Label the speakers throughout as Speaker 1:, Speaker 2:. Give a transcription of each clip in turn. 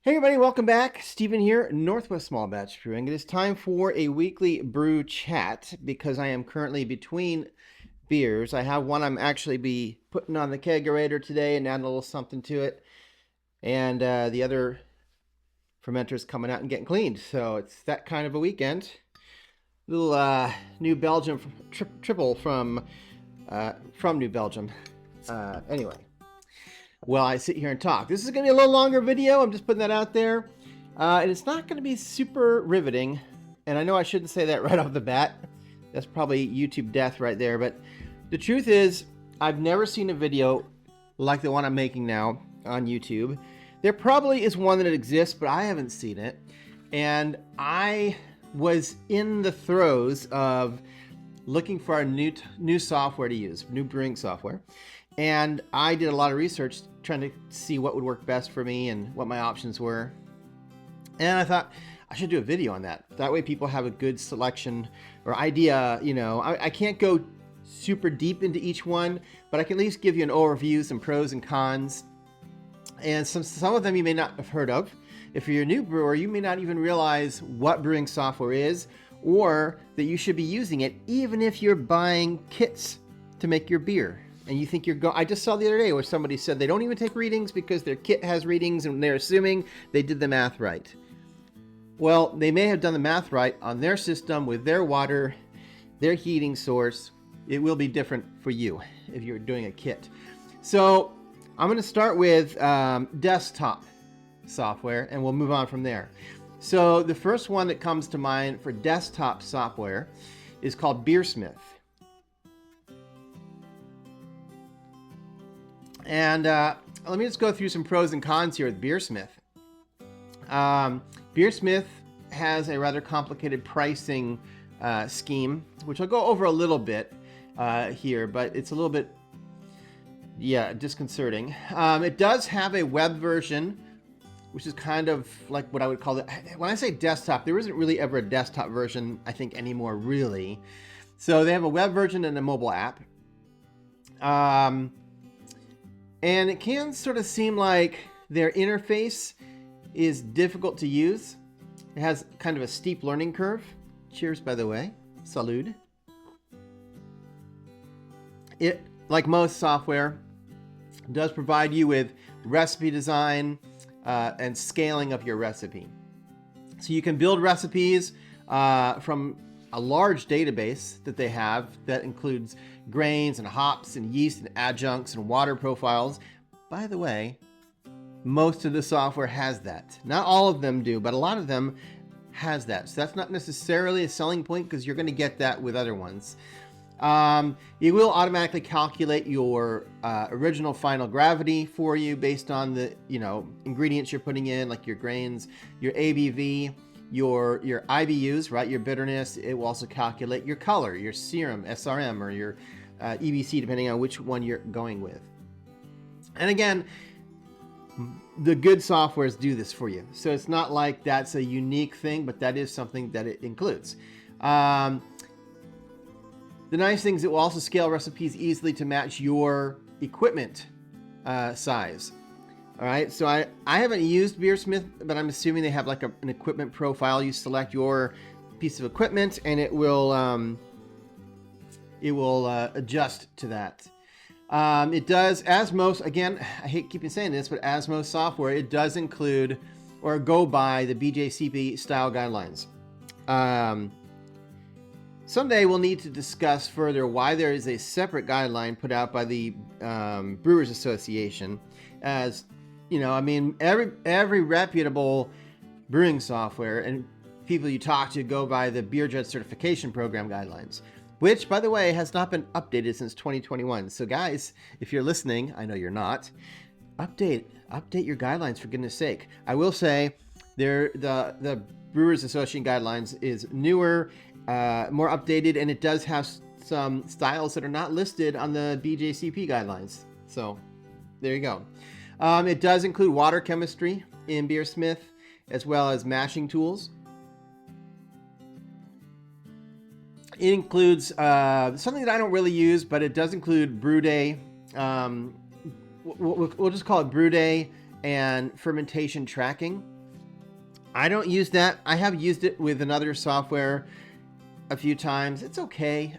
Speaker 1: Hey everybody, welcome back. Steven here, Northwest Small Batch Brewing. It is time for a weekly brew chat because I am currently between beers. I have one I'm actually be putting on the kegerator today and adding a little something to it. And the other fermenter's coming out and getting cleaned. So it's that kind of a weekend. Little New Belgium triple from New Belgium. Anyway. Well, I sit here and talk. This is going to be a little longer video. I'm just putting that out there. And it's not going to be super riveting. And I know I shouldn't say that right off the bat. That's probably YouTube death right there. But the truth is, I've never seen a video like the one I'm making now on YouTube. There probably is one that exists, but I haven't seen it. And I was in the throes of looking for a new software to use, new brewing software. And I did a lot of research trying to see what would work best for me and what my options were. And I thought I should do a video on that. That way people have a good selection or idea. You know, I can't go super deep into each one, but I can at least give you an overview, some pros and cons. And some of them you may not have heard of. If you're a new brewer, you may not even realize what brewing software is or that you should be using it, even if you're buying kits to make your beer. And you think you're going... I just saw the other day where somebody said they don't even take readings because their kit has readings and they're assuming they did the math right. Well, they may have done the math right on their system with their water, their heating source. It will be different for you if you're doing a kit. So I'm going to start with desktop software and we'll move on from there. So the first one that comes to mind for desktop software is called BeerSmith. And let me just go through some pros and cons here with BeerSmith. BeerSmith has a rather complicated pricing scheme, which I'll go over a little bit here, but it's a little bit, disconcerting. It does have a web version, which is kind of like what I would call it. When I say desktop, there isn't really ever a desktop version, I think, anymore, really. So they have a web version and a mobile app. And it can sort of seem like their interface is difficult to use. It has kind of a steep learning curve. Cheers, by the way. Salud. It, like most software, does provide you with recipe design and scaling of your recipe. So you can build recipes from a large database that they have that includes grains and hops and yeast and adjuncts and water profiles. By the way, most of the software has that. Not all of them do, but a lot of them has that. So that's not necessarily a selling point because you're going to get that with other ones. It will automatically calculate your original final gravity for you based on the ingredients you're putting in, like your grains, your ABV, your IBUs, right? Your bitterness. It will also calculate your color, your serum, SRM, or your EBC, depending on which one you're going with. And again, the good softwares do this for you. So it's not like that's a unique thing, but that is something that it includes. The nice thing is it will also scale recipes easily to match your equipment size. All right, so I haven't used BeerSmith, but I'm assuming they have like an equipment profile. You select your piece of equipment, and it will adjust to that. It does, as most, again, I hate keeping saying this, but as most software, it does include or go by the BJCP style guidelines. Someday we'll need to discuss further why there is a separate guideline put out by the Brewers Association. As you know, I mean, every reputable brewing software and people you talk to go by the Beer Judge Certification Program guidelines, which, by the way, has not been updated since 2021. So guys, if you're listening, I know you're not, update your guidelines, for goodness sake. I will say the Brewers Association guidelines is newer, more updated, and it does have some styles that are not listed on the BJCP guidelines. So there you go. It does include water chemistry in BeerSmith, as well as mashing tools. It includes something that I don't really use, but it does include brew day. We'll just call it brew day and fermentation tracking. I don't use that. I have used it with another software a few times. It's okay.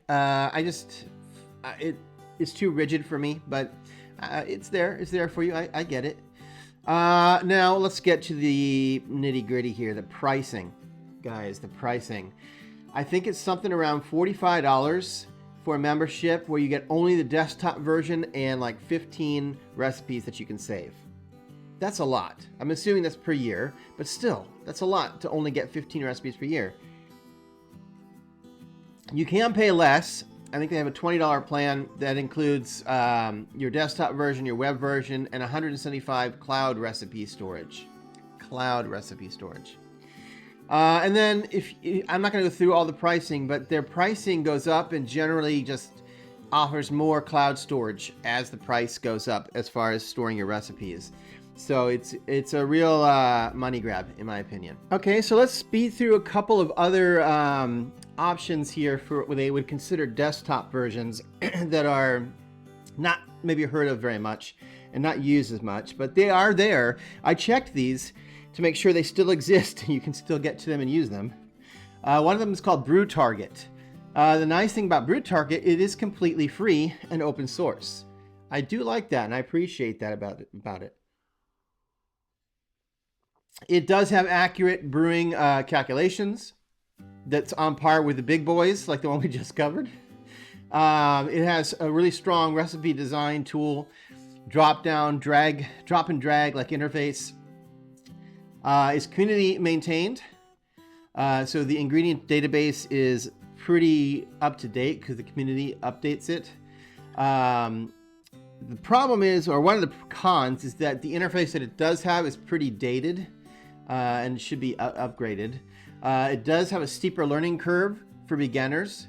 Speaker 1: It's too rigid for me, but it's there. It's there for you. I get it. Now let's get to the nitty gritty here. The pricing, guys. The pricing. I think it's something around $45 for a membership where you get only the desktop version and like 15 recipes that you can save. That's a lot. I'm assuming that's per year, but still, that's a lot to only get 15 recipes per year. You can pay less. I think they have a $20 plan that includes your desktop version, your web version, and 175 cloud recipe storage. And then I'm not going to go through all the pricing, but their pricing goes up and generally just offers more cloud storage as the price goes up as far as storing your recipes. So it's a real money grab, in my opinion. Okay, so let's speed through a couple of other options here for what they would consider desktop versions that are not maybe heard of very much and not used as much, but they are there. I checked these to make sure they still exist and you can still get to them and use them. One of them is called BrewTarget. The nice thing about BrewTarget, it is completely free and open source. I do like that and I appreciate that about it. It does have accurate brewing calculations that's on par with the big boys, like the one we just covered. It has a really strong recipe design tool, drop and drag like interface. It's community maintained, so the ingredient database is pretty up to date because the community updates it. The problem is, or one of the cons, is that the interface that it does have is pretty dated. And should be upgraded. It does have a steeper learning curve for beginners,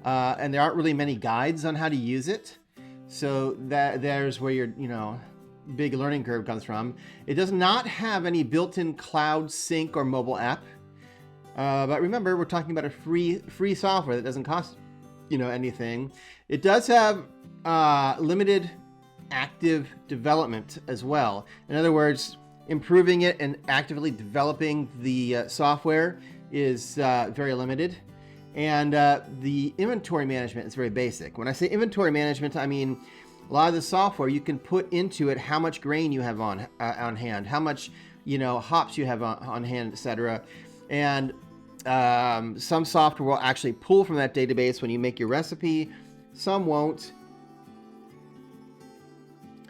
Speaker 1: and there aren't really many guides on how to use it. So there's where your big learning curve comes from. It does not have any built-in cloud sync or mobile app. But remember, we're talking about a free software that doesn't cost anything. It does have limited active development as well. In other words, improving it and actively developing the software is very limited. And the inventory management is very basic. When I say inventory management, I mean a lot of the software you can put into it how much grain you have on hand, how much hops you have on hand, etc. And some software will actually pull from that database when you make your recipe. Some won't.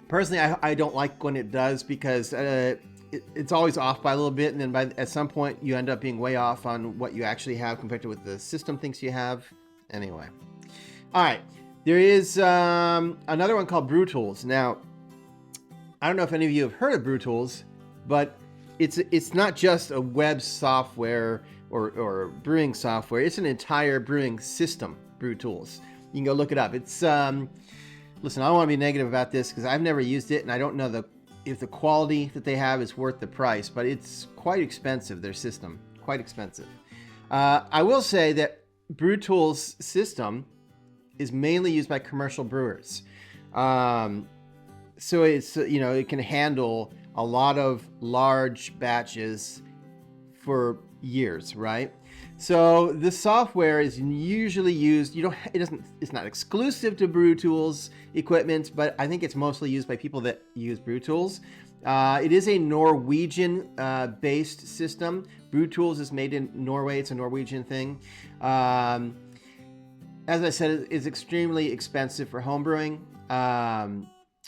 Speaker 1: Personally, I don't like when it does because it's always off by a little bit, and then at some point you end up being way off on what you actually have compared to what the system thinks you have. Anyway, all right, there is another one called BrewTools. Now, I don't know if any of you have heard of BrewTools, but it's not just a web software or brewing software. It's an entire brewing system. BrewTools. You can go look it up. It's listen, I don't want to be negative about this because I've never used it and I don't know if the quality that they have is worth the price, but it's quite expensive, their system, quite expensive. I will say that BrewTools system is mainly used by commercial brewers. So it's, it can handle a lot of large batches for years, right? So the software is usually used, it's not exclusive to BrewTools equipment, but I think it's mostly used by people that use BrewTools. It is a Norwegian based system. BrewTools is made in Norway. It's a Norwegian thing. As I said, it's extremely expensive for homebrewing.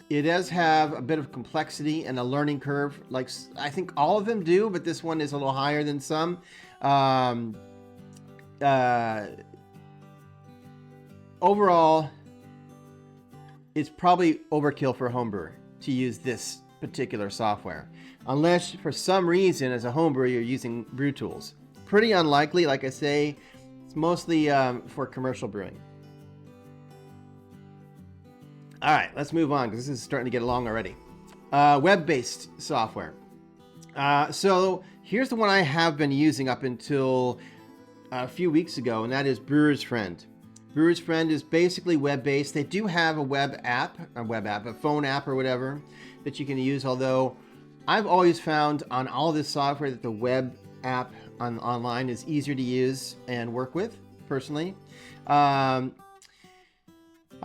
Speaker 1: It does have a bit of complexity and a learning curve, like I think all of them do, but this one is a little higher than some. Overall, it's probably overkill for a homebrewer to use this particular software, unless for some reason as a homebrewer you're using BrewTools. Pretty unlikely, like I say, it's mostly for commercial brewing. All right, let's move on because this is starting to get long already. Web-based software. So here's the one I have been using up until a few weeks ago, and that is Brewers Friend. Brewers Friend is basically web-based. They do have a phone app or whatever that you can use, although I've always found on all this software that the web app online is easier to use and work with, personally. I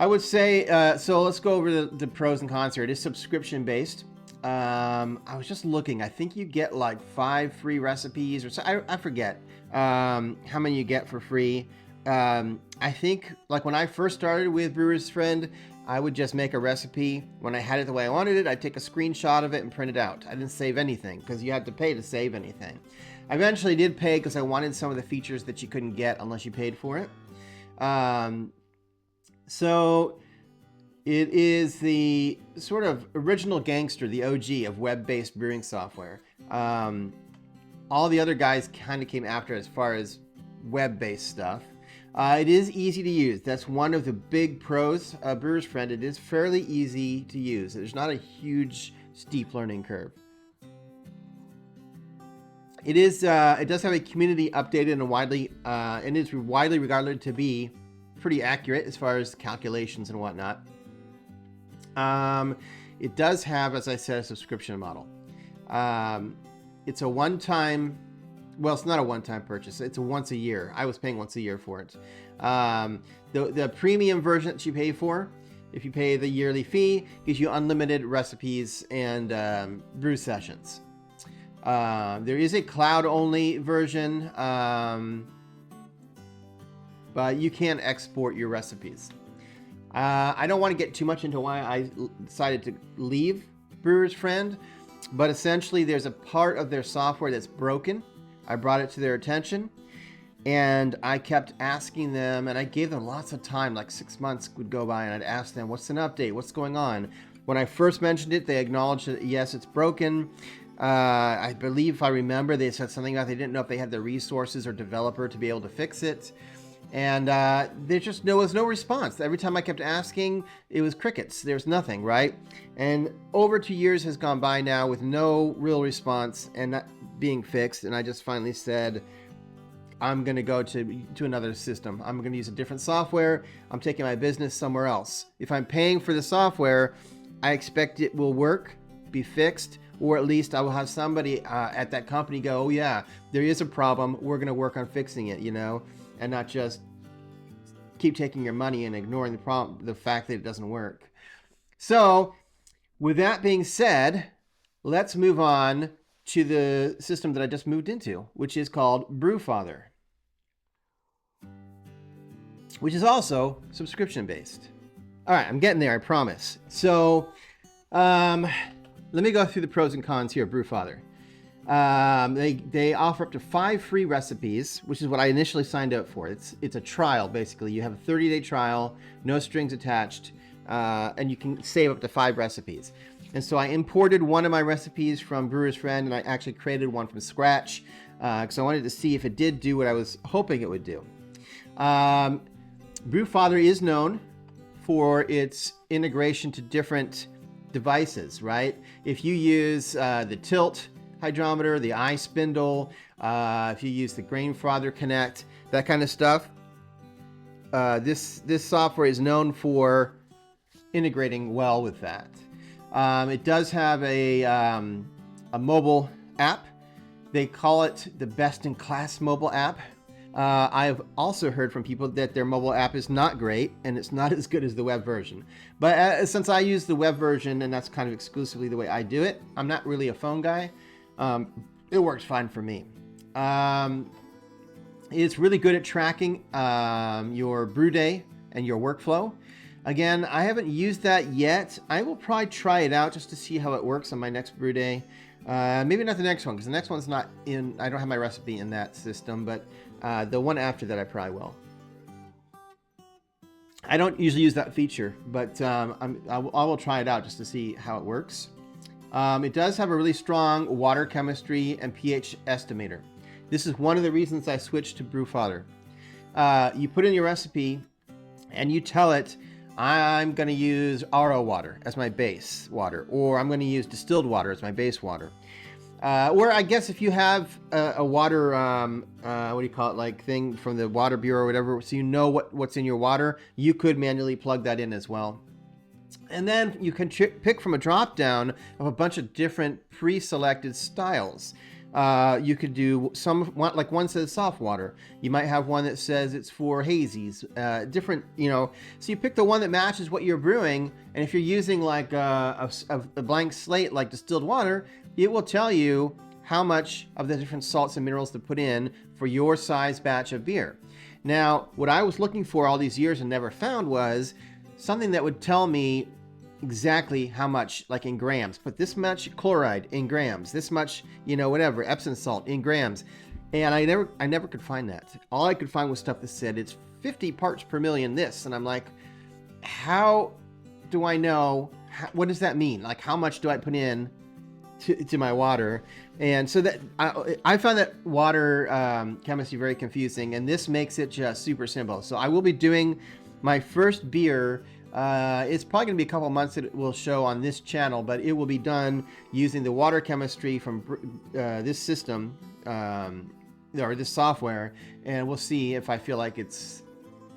Speaker 1: would say, so let's go over the pros and cons here. It is subscription based. I was just looking. I think you get like 5 free recipes, or so. I forget how many you get for free. I think like when I first started with Brewers Friend, I would just make a recipe. When I had it the way I wanted it, I'd take a screenshot of it and print it out. I didn't save anything because you had to pay to save anything. I eventually did pay because I wanted some of the features that you couldn't get unless you paid for it. So it is the sort of original gangster, the OG of web-based brewing software. All the other guys kind of came after as far as web-based stuff. It is easy to use. That's one of the big pros of Brewers Friend. It is fairly easy to use. There's not a huge steep learning curve. It does have a community updated and is widely regarded to be pretty accurate as far as calculations and whatnot. It does have, as I said, a subscription model. It's a one-time, well, it's not a one-time purchase. It's a once a year. I was paying once a year for it. The premium version that you pay for, if you pay the yearly fee, gives you unlimited recipes and brew sessions. There is a cloud-only version, but you can export your recipes. I don't want to get too much into why I decided to leave Brewers Friend, but essentially there's a part of their software that's broken. I brought it to their attention, and I kept asking them, and I gave them lots of time, like 6 months would go by, and I'd ask them, what's an update? What's going on? When I first mentioned it, they acknowledged that, yes, it's broken. I believe, if I remember, they said something about they didn't know if they had the resources or developer to be able to fix it. And there was no response. Every time I kept asking, it was crickets. There's nothing, right? And over 2 years has gone by now with no real response and not being fixed. And I just finally said, I'm going to go to another system. I'm going to use a different software. I'm taking my business somewhere else. If I'm paying for the software, I expect it will work, be fixed, or at least I will have somebody at that company go, oh yeah, there is a problem. We're going to work on fixing it, and not just keep taking your money and ignoring the fact that it doesn't work. So with that being said, let's move on to the system that I just moved into, which is called BrewFather, which is also subscription based. All right, I'm getting there, I promise. So let me go through the pros and cons here of BrewFather. They offer up to 5 free recipes, which is what I initially signed up for. It's a trial, basically. You have a 30-day trial, no strings attached, and you can save up to 5 recipes. And so I imported one of my recipes from Brewers Friend, and I actually created one from scratch because I wanted to see if it did do what I was hoping it would do. BrewFather is known for its integration to different devices, right? If you use the tilt hydrometer, the eye spindle, if you use the grain frother connect, that kind of stuff, this software is known for integrating well with that. It does have a mobile app. They call it the best-in-class mobile app. I've also heard from people that their mobile app is not great and it's not as good as the web version. But since I use the web version and that's kind of exclusively the way I do it, I'm not really a phone guy. It works fine for me. It's really good at tracking your brew day and your workflow. Again, I haven't used that yet. I will probably try it out just to see how it works on my next brew day. Maybe not the next one, because the next one's not in, I don't have my recipe in that system, but the one after that I probably will. I don't usually use that feature, but I will try it out just to see how it works. It does have a really strong water chemistry and pH estimator. This is one of the reasons I switched to BrewFather. You put in your recipe and you tell it, I'm going to use RO water as my base water, or I'm going to use distilled water as my base water. Or I guess if you have a water, what do you call it, like thing from the Water Bureau or whatever, so you know what's in your water, you could manually plug that in as well. And then you can pick from a drop down of a bunch of different pre-selected styles. You could do like one says soft water. You might have one that says it's for hazies, different, so you pick the one that matches what you're brewing. And if you're using like a blank slate, like distilled water, it will tell you how much of the different salts and minerals to put in for your size batch of beer. Now, what I was looking for all these years and never found was something that would tell me exactly how much, like in grams. Put this much chloride in grams, this much, whatever, Epsom salt in grams. And I never could find that. All I could find was stuff that said it's 50 parts per million this. And I'm like, how do I know? What does that mean? Like, how much do I put in to my water? And so that I found that water chemistry very confusing, and this makes it just super simple. So I will be doing my first beer. It's probably going to be a couple months that it will show on this channel, but it will be done using the water chemistry from this system or this software, and we'll see if I feel like it's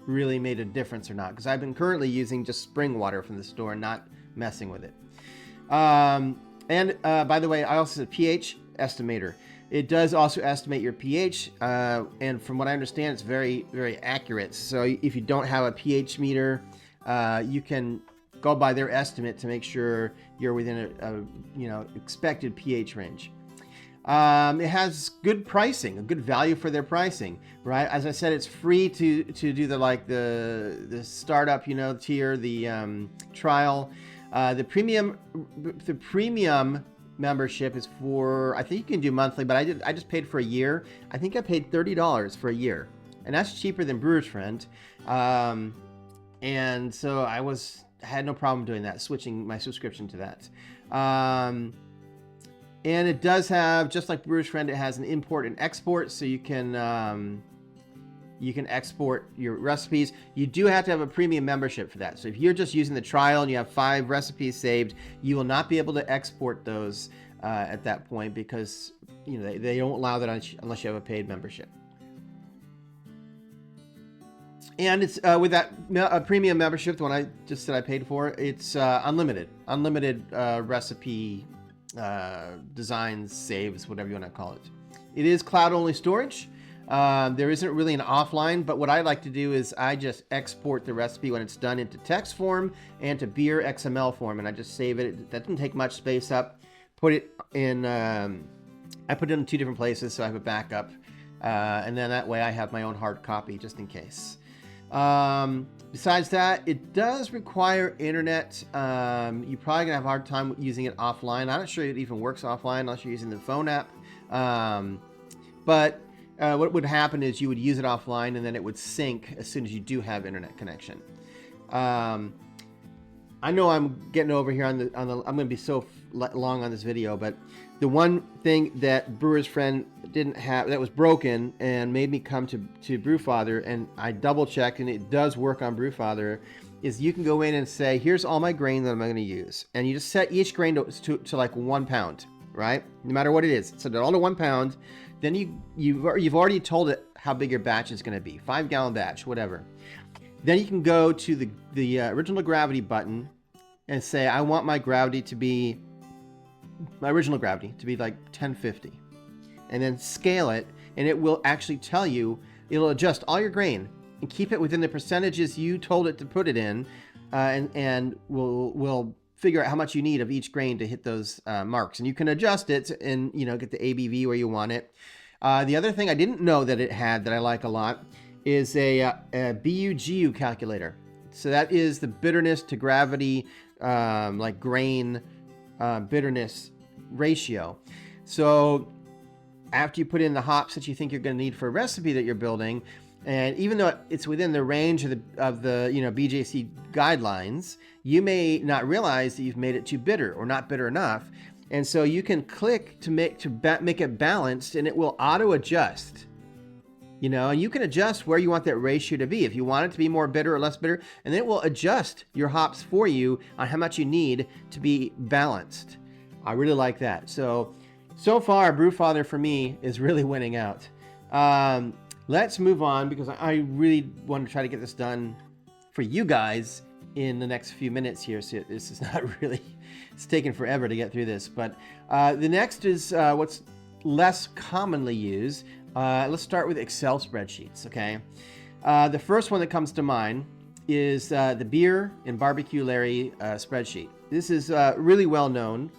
Speaker 1: really made a difference or not, because I've been currently using just spring water from the store, not messing with it. And by the way, I also said pH estimator. It does also estimate your pH, and from what I understand, it's very, very accurate. So if you don't have a pH meter, you can go by their estimate to make sure you're within a expected pH range. It has good pricing, a good value for their pricing, right? As I said, it's free to do the startup, tier, the trial. The premium membership is for, I think you can do monthly, but I just paid for a year. I think I paid $30 for a year, and that's cheaper than Brewers Friend. And so I had no problem doing that, switching my subscription to that. And it does have, just like Brewers Friend, it has an import and export, so you can export your recipes. You do have to have a premium membership for that. So if you're just using the trial and you have 5 recipes saved, you will not be able to export those at that point, because they don't allow that unless you have a paid membership. And it's with that premium membership, the one I just said I paid for, it's unlimited recipe designs, saves, whatever you want to call it. It is cloud-only storage. There isn't really an offline, but what I like to do is I just export the recipe when it's done into text form and to beer XML form, and I just save it. That doesn't take much space up. Put it in, I put it in 2 different places so I have a backup, and then that way I have my own hard copy just in case. Besides that, it does require internet. You're probably gonna have a hard time using it offline. I'm not sure it even works offline unless you're using the phone app. But what would happen is you would use it offline, and then it would sync as soon as you do have internet connection. I know I'm getting over here I'm going to be so long on this video, but the one thing that Brewers Friend didn't have, that was broken and made me come to BrewFather, and I double checked and it does work on BrewFather, is you can go in and say, here's all my grain that I'm going to use, and you just set each grain to like 1 pound, right? No matter what it is, set it all to 1 pound. Then you've already told it how big your batch is going to be, 5-gallon batch, whatever. Then you can go to the original gravity button and say, I want my gravity to be, my original gravity to be like 1050. And then scale it, and it will actually tell you, it'll adjust all your grain and keep it within the percentages you told it to put it in, and will figure out how much you need of each grain to hit those marks. And you can adjust it and get the ABV where you want it. The other thing I didn't know that it had that I like a lot is a BUGU calculator. So that is the bitterness to gravity, like grain bitterness ratio. So after you put in the hops that you think you're going to need for a recipe that you're building, and even though it's within the range of the BJC guidelines, you may not realize that you've made it too bitter or not bitter enough. And so you can click to make it balanced, and it will auto adjust. And you can adjust where you want that ratio to be. If you want it to be more bitter or less bitter, and then it will adjust your hops for you on how much you need to be balanced. I really like that. So far, BrewFather for me is really winning out. Let's move on, because I really want to try to get this done for you guys in the next few minutes here. So this is not really, it's taken forever to get through this. But the next is what's less commonly used. Let's start with Excel spreadsheets, okay? The first one that comes to mind is the Beer and BBQ Larry spreadsheet. This is really well known.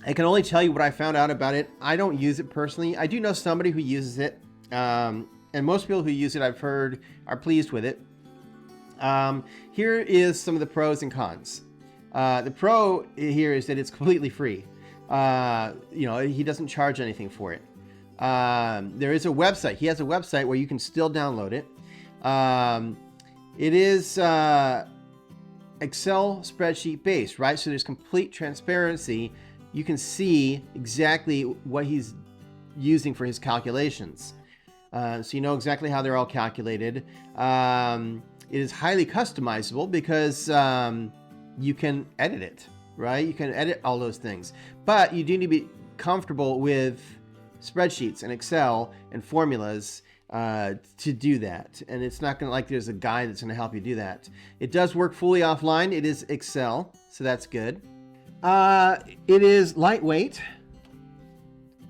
Speaker 1: I can only tell you what I found out about it. I don't use it personally. I do know somebody who uses it, and most people who use it, I've heard, are pleased with it. Here is some of the pros and cons. The pro here is that it's completely free. He doesn't charge anything for it. There is a website. He has a website where you can still download it. It is Excel spreadsheet based, right? So there's complete transparency. You can see exactly what he's using for his calculations. So you know exactly how they're all calculated. It is highly customizable because you can edit it, right? You can edit all those things. But you do need to be comfortable with spreadsheets and Excel and formulas to do that. And it's not going to, like, there's a guide that's going to help you do that. It does work fully offline. It is Excel, so that's good. It is lightweight.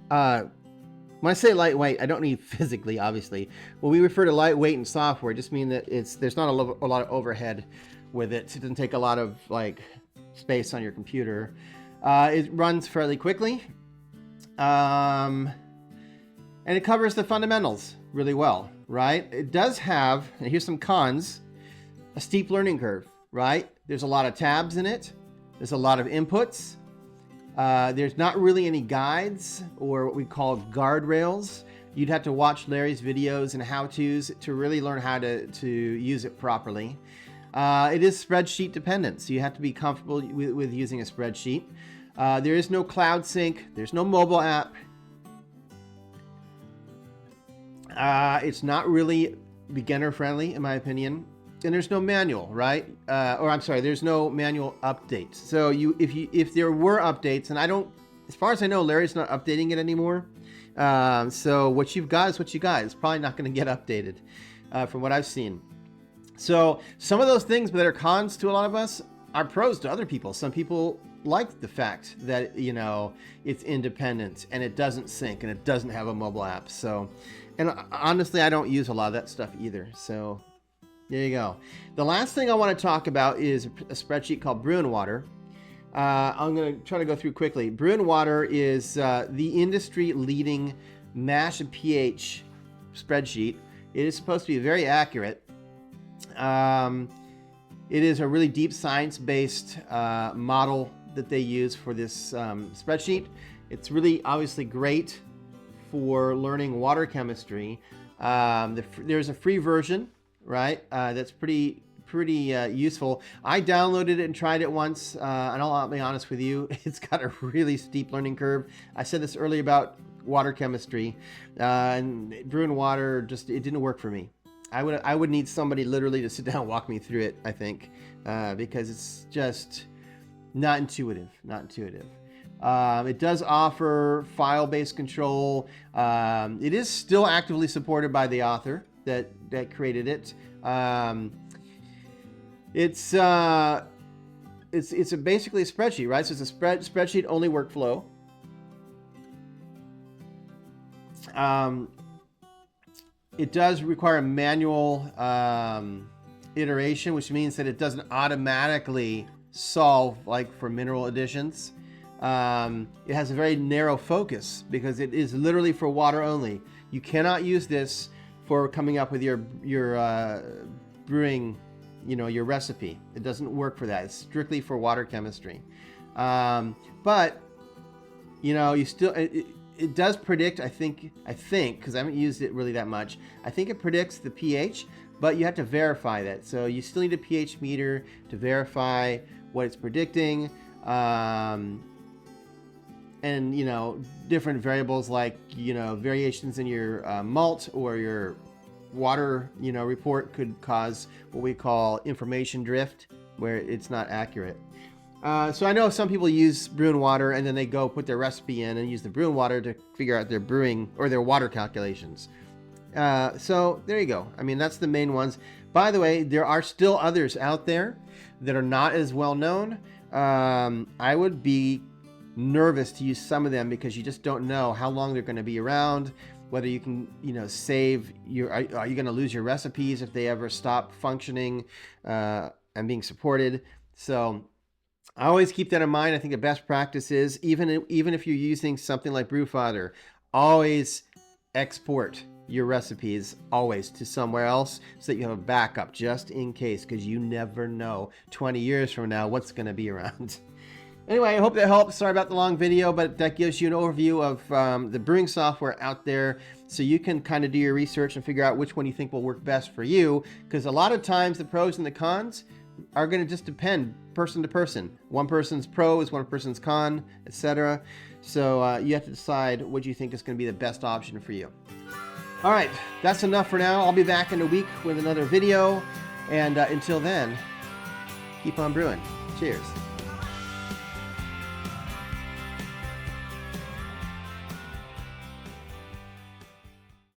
Speaker 1: When I say lightweight, I don't mean physically, obviously. When we refer to lightweight in software, it just means that there's not a lot of overhead with it. It doesn't take a lot of space on your computer. It runs fairly quickly. And it covers the fundamentals really well, right? It does have, and here's some cons, a steep learning curve, right? There's a lot of tabs in it. There's a lot of inputs. There's not really any guides or what we call guardrails. You'd have to watch Larry's videos and how-tos to really learn how to use it properly. It is spreadsheet dependent, so you have to be comfortable with using a spreadsheet. There is no cloud sync. There's no mobile app. It's not really beginner friendly, in my opinion. And there's no manual, right? There's no manual updates. So if there were updates, and as far as I know, Larry's not updating it anymore. So what you've got is what you got. It's probably not going to get updated, from what I've seen. So some of those things that are cons to a lot of us are pros to other people. Some people like the fact that, it's independent and it doesn't sync and it doesn't have a mobile app. So, and honestly, I don't use a lot of that stuff either. So there you go. The last thing I want to talk about is a spreadsheet called Bru'n Water. I'm going to try to go through quickly. Bru'n Water is the industry-leading mash and pH spreadsheet. It is supposed to be very accurate. It is a really deep science-based model that they use for this spreadsheet. It's really obviously great for learning water chemistry. There's a free version, right? That's pretty useful. I downloaded it and tried it once, and I'll be honest with you, it's got a really steep learning curve. I said this earlier about water chemistry, and Bru'n Water it didn't work for me. I would need somebody literally to sit down and walk me through it, I think, because it's just not intuitive. It does offer file-based control. It is still actively supported by the author that created it. It's basically a spreadsheet, right? So it's a spreadsheet only workflow. It does require a manual iteration, which means that it doesn't automatically solve like for mineral additions. It has a very narrow focus because it is literally for water only. You cannot use this for coming up with your brewing, your recipe. It doesn't work for that. It's strictly for water chemistry. But you still it does predict. I think because I haven't used it really that much. I think it predicts the pH, but you have to verify that. So you still need a pH meter to verify what it's predicting. And different variables like variations in your malt or your water report could cause what we call information drift, where it's not accurate. So I know some people use Bru'n Water and then they go put their recipe in and use the Bru'n Water to figure out their brewing or their water calculations. So there you go. I mean, that's the main ones. By the way, there are still others out there that are not as well known. I would be nervous to use some of them because you just don't know how long they're going to be around, whether you can, save your, are you going to lose your recipes if they ever stop functioning and being supported. So I always keep that in mind. I think the best practice is, even if you're using something like BrewFather, always export your recipes always to somewhere else so that you have a backup just in case, because you never know 20 years from now what's going to be around. Anyway, I hope that helps. Sorry about the long video, but that gives you an overview of the brewing software out there, so you can kind of do your research and figure out which one you think will work best for you, because a lot of times the pros and the cons are going to just depend person to person. One person's pro is one person's con, etc. So you have to decide what you think is going to be the best option for you. All right, that's enough for now. I'll be back in a week with another video, and until then, keep on brewing. Cheers.